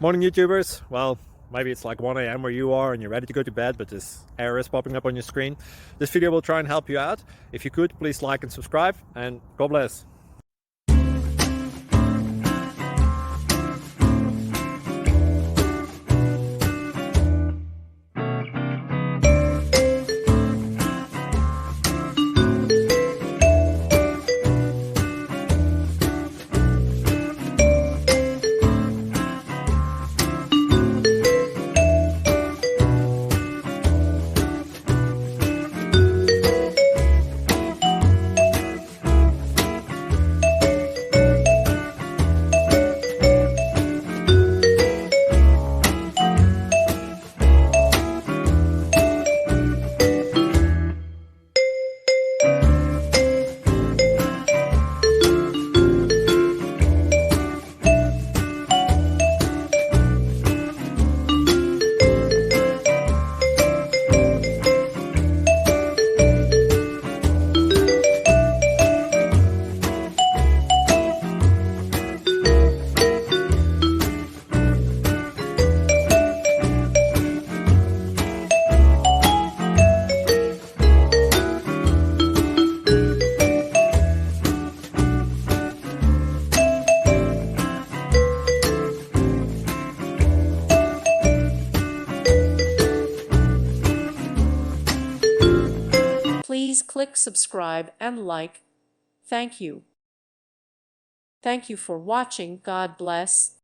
Morning YouTubers. Well, maybe it's like 1 a.m. where you are and you're ready to go to bed, but this error is popping up on your screen. This video will try and help you out. If you could, please like and subscribe, and God bless. Please click subscribe and like. Thank you. Thank you for watching. God bless.